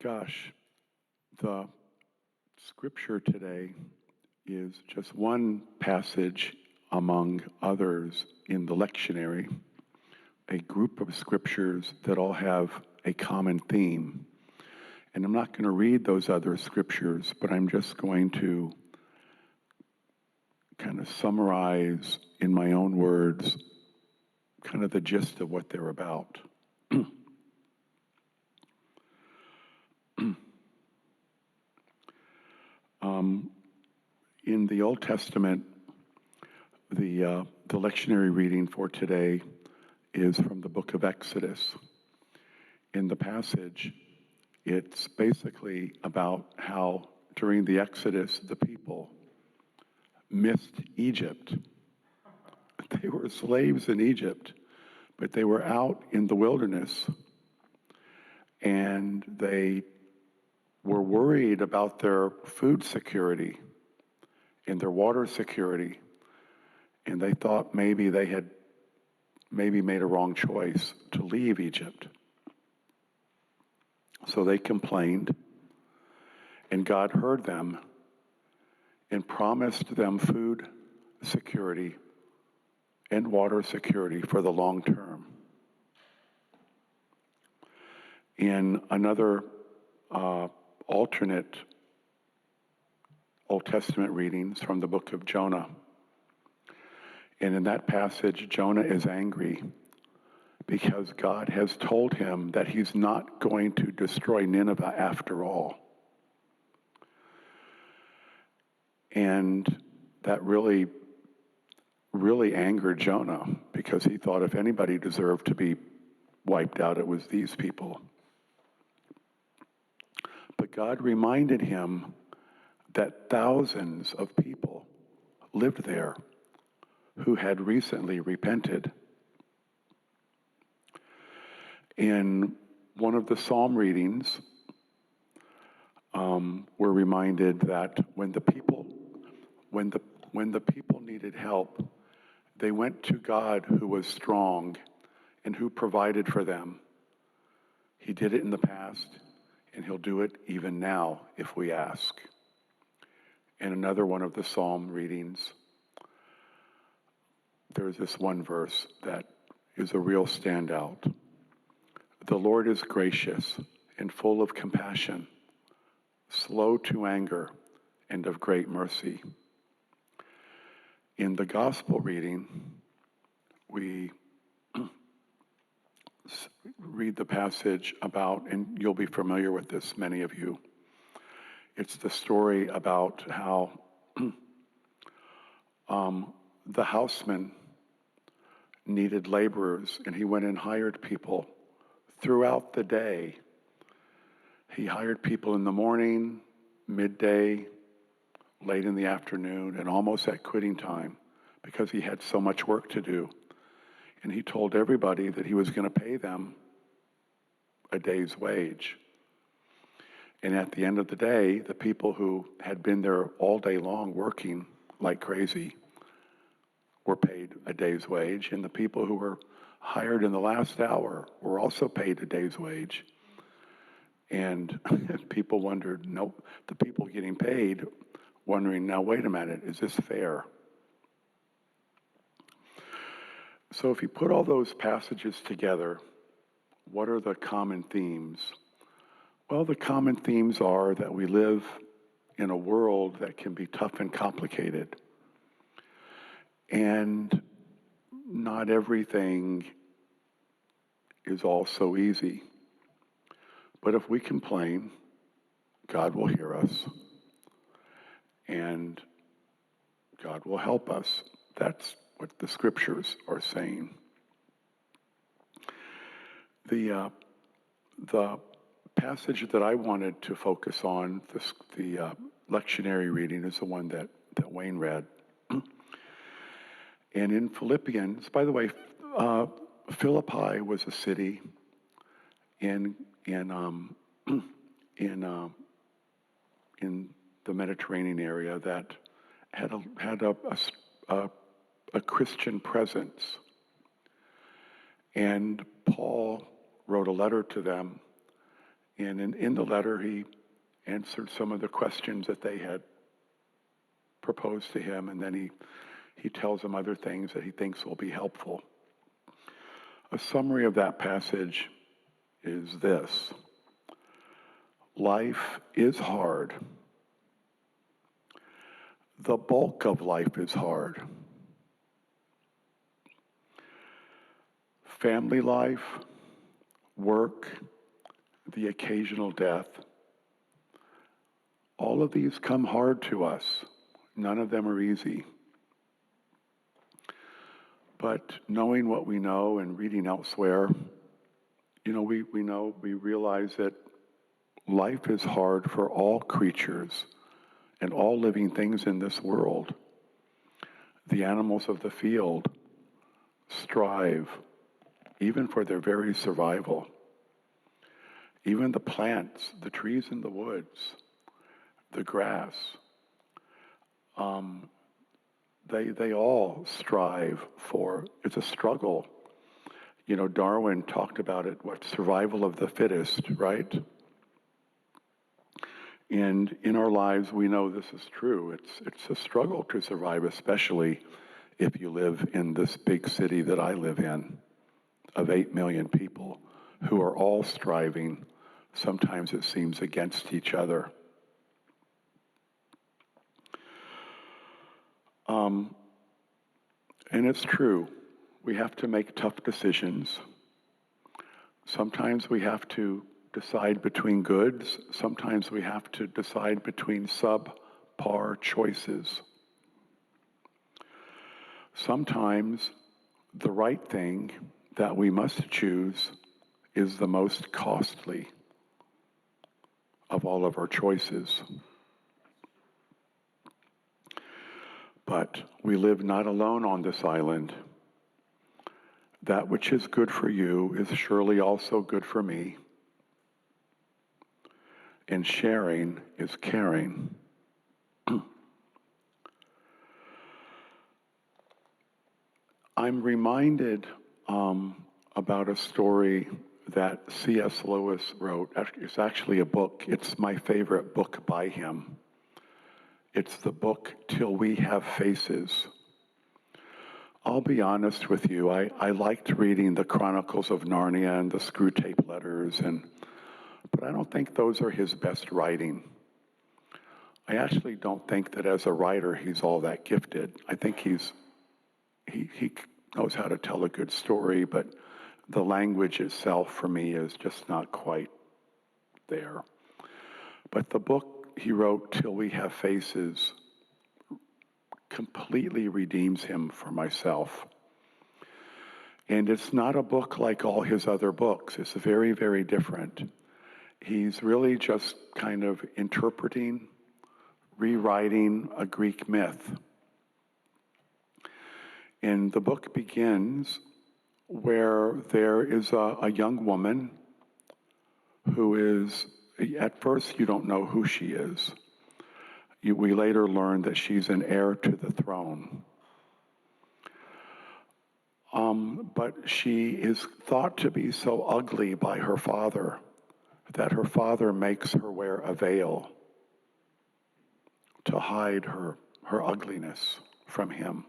Gosh, the scripture today is just one passage among others in the lectionary, a group of scriptures that all have a common theme. And I'm not going to read those other scriptures, but I'm just going to kind of summarize in my own words kind of the gist of what they're about. In the Old Testament, the lectionary reading for today is from the book of Exodus. In the passage, it's basically about how during the Exodus, the people missed Egypt. They were slaves in Egypt, but they were out in the wilderness, and they were worried about their food security and their water security, and they thought maybe they had made a wrong choice to leave Egypt. So they complained, and God heard them and promised them food security and water security for the long term. In another alternate Old Testament readings from the book of Jonah. And in that passage, Jonah is angry because God has told him that he's not going to destroy Nineveh after all. And that really angered Jonah, because he thought if anybody deserved to be wiped out, it was these people. But God reminded him that thousands of people lived there who had recently repented. In one of the psalm readings, we're reminded that when the people needed help, they went to God who was strong and who provided for them. He did it in the past, and he'll do it even now if we ask. In another one of the psalm readings, there's this one verse that is a real standout. The Lord is gracious and full of compassion, slow to anger, and of great mercy. In the gospel reading, we read the passage about, and you'll be familiar with this, many of you. It's the story about how the houseman needed laborers, and he went and hired people throughout the day. He hired people in the morning, midday, late in the afternoon, and almost at quitting time, because he had so much work to do. And he told everybody that he was going to pay them a day's wage. And at the end of the day, the people who had been there all day long working like crazy were paid a day's wage, and the people who were hired in the last hour were also paid a day's wage. And people wondered, the people getting paid, wondering, now wait a minute, is this fair? So if you put all those passages together, what are the common themes? Well, the common themes are that we live in a world that can be tough and complicated. And not everything is all so easy. But if we complain, God will hear us. And God will help us. That's what the scriptures are saying. The passage that I wanted to focus on, the lectionary reading, is the one that Wayne read. And in Philippians, by the way, Philippi was a city in the Mediterranean area that had a Christian presence. And Paul wrote a letter to them And in the letter, he answered some of the questions that they had proposed to him, and then he tells them other things that he thinks will be helpful. A summary of that passage is this: life is hard. The bulk of life is hard. Family life, work, the occasional death, all of these come hard to us. None of them are easy. But knowing what we know and reading elsewhere, we realize that life is hard for all creatures and all living things in this world. The animals of the field strive even for their very survival. Even the plants, the trees in the woods, the grass, they all strive for, it's a struggle. Darwin talked about it, survival of the fittest, right? And in our lives, we know this is true. It's a struggle to survive, especially if you live in this big city that I live in, of 8 million people who are all striving. Sometimes it seems against each other. And it's true. We have to make tough decisions. Sometimes we have to decide between goods. Sometimes we have to decide between subpar choices. Sometimes the right thing that we must choose is the most costly of all of our choices. But we live not alone on this island. That which is good for you is surely also good for me. And sharing is caring. I'm reminded about a story that C.S. Lewis wrote. It's actually a book. It's my favorite book by him. It's the book Till We Have Faces. I'll be honest with you, I liked reading the Chronicles of Narnia and the Screwtape Letters, but I don't think those are his best writing. I actually don't think that as a writer he's all that gifted. I think he knows how to tell a good story, but the language itself for me is just not quite there. But the book he wrote, Till We Have Faces, completely redeems him for myself. And it's not a book like all his other books. It's very, very different. He's really just kind of interpreting, rewriting a Greek myth. And the book begins where there is a young woman who is, at first you don't know who she is. We later learn that she's an heir to the throne. But she is thought to be so ugly by her father that her father makes her wear a veil to hide her ugliness from him.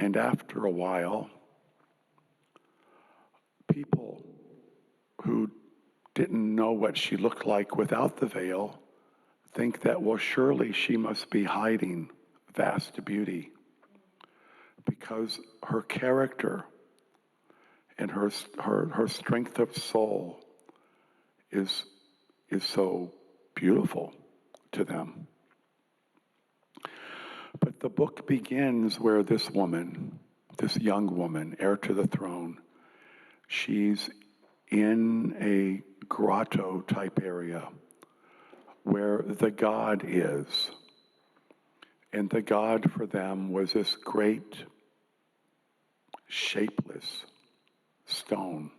And after a while, people who didn't know what she looked like without the veil think that, well, surely she must be hiding vast beauty, because her character and her strength of soul is so beautiful to them. But the book begins where this woman, this young woman, heir to the throne, she's in a grotto type area where the god is. And the god for them was this great, shapeless stone.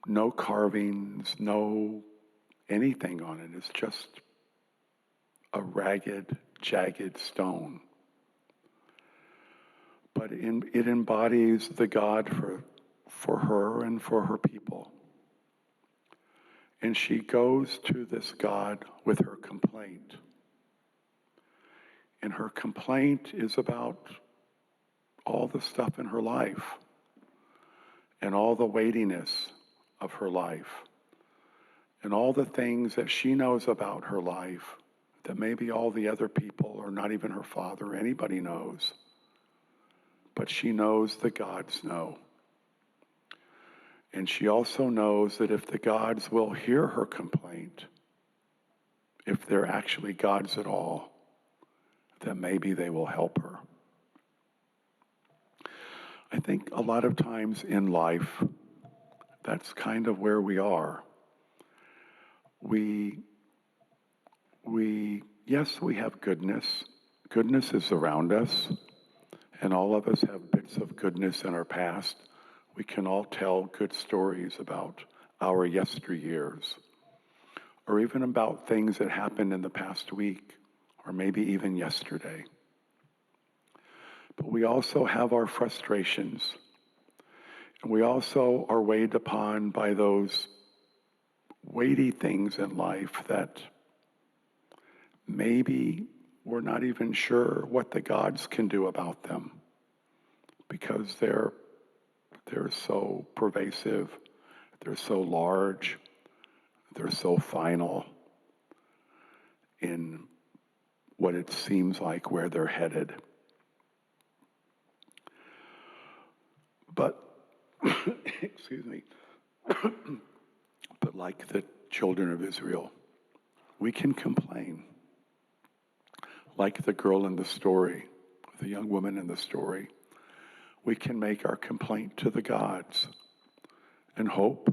No carvings, no anything on it. It's just a ragged, jagged stone. But it embodies the god for her and for her people. And she goes to this God with her complaint. And her complaint is about all the stuff in her life and all the weightiness of her life and all the things that she knows about her life that maybe all the other people, or not even her father or anybody knows. But she knows the gods know. And she also knows that if the gods will hear her complaint, if they're actually gods at all, then maybe they will help her. I think a lot of times in life, that's kind of where we are. Yes, we have goodness. Goodness is around us, and all of us have bits of goodness in our past. We can all tell good stories about our yesteryears, or even about things that happened in the past week, or maybe even yesterday. But we also have our frustrations, and we also are weighed upon by those weighty things in life that maybe we're not even sure what the gods can do about them, because they're so pervasive, they're so large, they're so final in what it seems like where they're headed. But, excuse me, but like the children of Israel, we can complain. Like the girl in the story, the young woman in the story, we can make our complaint to the gods and hope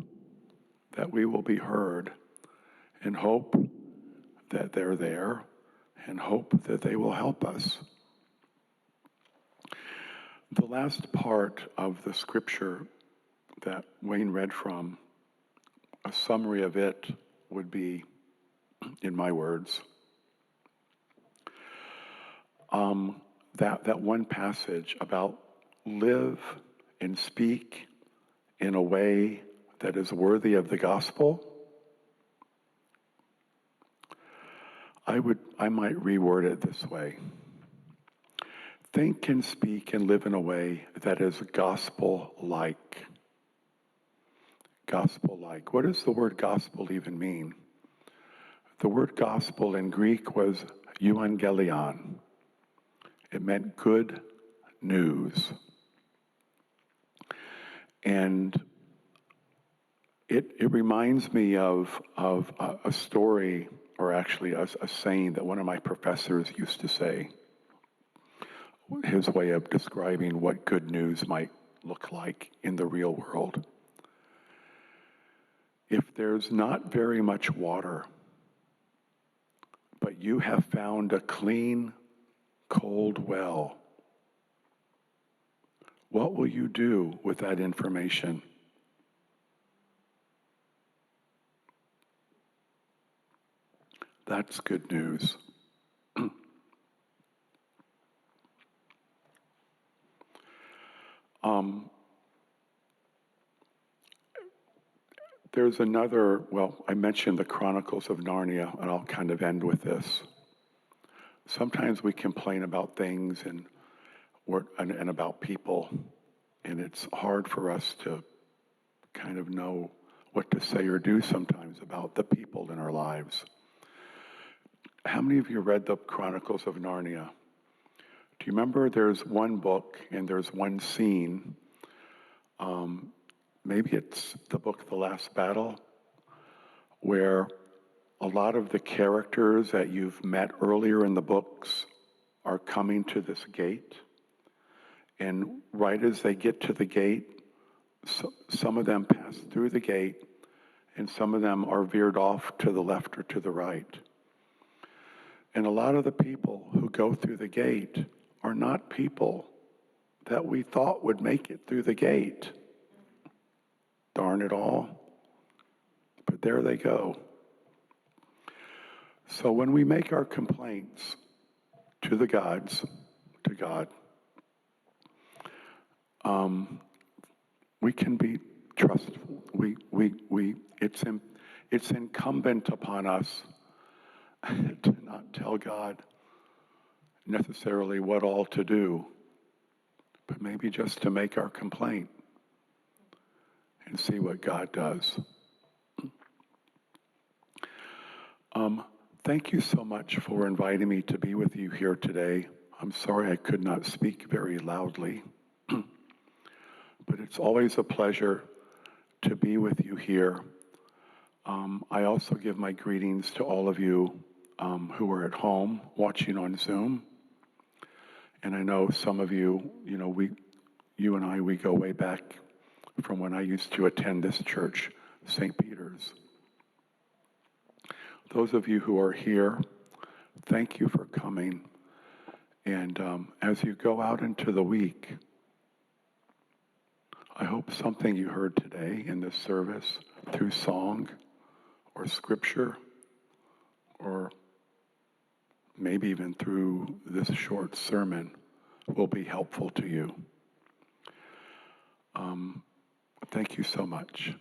that we will be heard, and hope that they're there, and hope that they will help us. The last part of the scripture that Wayne read from, a summary of it would be, in my words, that one passage about live and speak in a way that is worthy of the gospel. I might reword it this way. Think and speak and live in a way that is gospel-like. Gospel-like. What does the word gospel even mean? The word gospel in Greek was euangelion. It meant good news. And it reminds me of a story, or actually a saying that one of my professors used to say, his way of describing what good news might look like in the real world. If there's not very much water, but you have found a clean, cold well, what will you do with that information? That's good news. There's another, I mentioned the Chronicles of Narnia, and I'll kind of end with this. Sometimes we complain about things and about people, and it's hard for us to kind of know what to say or do sometimes about the people in our lives. How many of you read the Chronicles of Narnia? Do you remember there's one book and there's one scene, maybe it's the book The Last Battle, where a lot of the characters that you've met earlier in the books are coming to this gate. And right as they get to the gate, some of them pass through the gate, and some of them are veered off to the left or to the right. And a lot of the people who go through the gate are not people that we thought would make it through the gate. Darn it all. But there they go. So when we make our complaints to the gods, to God, we can be trustful. It's incumbent upon us to not tell God necessarily what all to do, but maybe just to make our complaint and see what God does. Thank you so much for inviting me to be with you here today. I'm sorry I could not speak very loudly, but it's always a pleasure to be with you here. I also give my greetings to all of you who are at home watching on Zoom. And I know some of you, you and I, we go way back from when I used to attend this church, St. Peter's. Those of you who are here, thank you for coming. And as you go out into the week, I hope something you heard today in this service through song or scripture, or maybe even through this short sermon, will be helpful to you. Thank you so much.